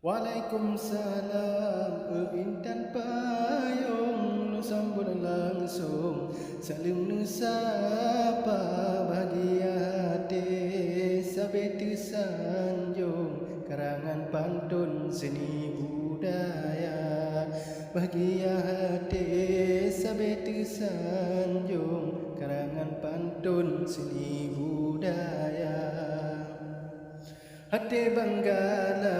Waalaikumsalam, intan payung nu sambut langsung saling nu sapa bahagia hati sabetu sanjung karangan pantun seni budaya bahagia hati sabetu sanjung karangan pantun seni budaya. Hati banggala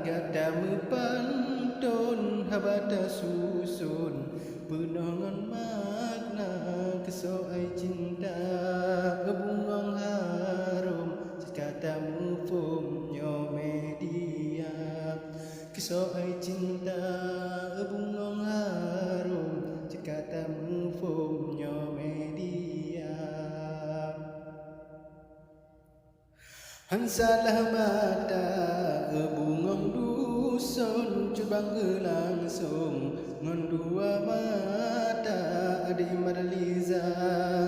gadamu pantun habata susun penongon makna kesoai cinta bungong harum sekatamu fumnyo media kesoai cinta bungong harum sekatamu fumnyo media. Hansalah mata bungong dusun cubang langsung ngondua mata adi marliza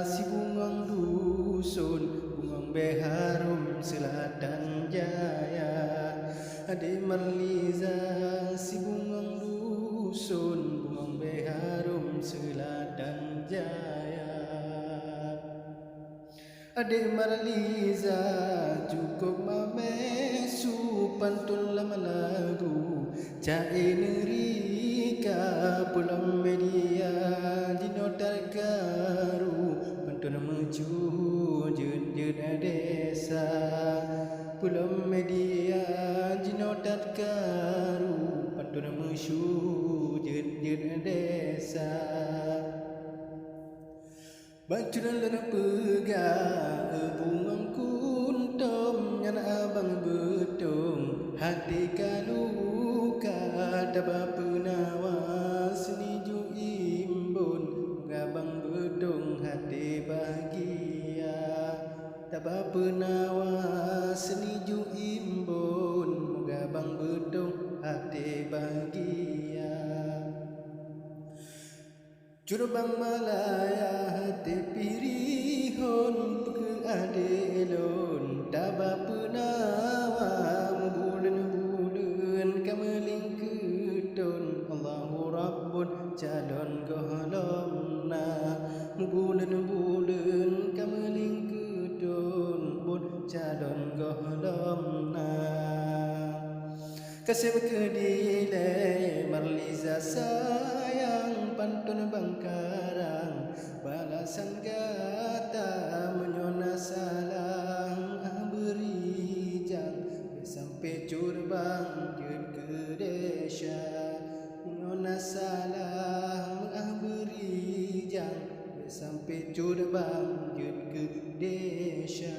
si bungong dusun bungong beharum selatan jaya adi marliza si bungong dusun bungong beharum selatan jaya. Adik Marliza cukup mamesu pantun lama lagu cai nerika pulang media dinotar garu pantun mejujud jud desa pulang media dinotar garu pantun mejujud jud desa. Bacuran lana pegang bungong kuntum yang abang betung hati kaluka daba penawa seniju imbun ngabang bedung hati bahagia daba penawa seniju imbun ngabang bedung hati bahagia. Curubang Malaya hati pirihon peke adelon daba penawa bulan-bulan kameling kedon Allahu Rabbun calon gohlomna bulan-bulan kameling kedon bun calon gohlomna. Kasih kedilai Marliza sayang pantun bangkarang balasan gata menyona salang berijang sampai curbang jud ke desa menyona salang berijang sampai curbang jud ke desa.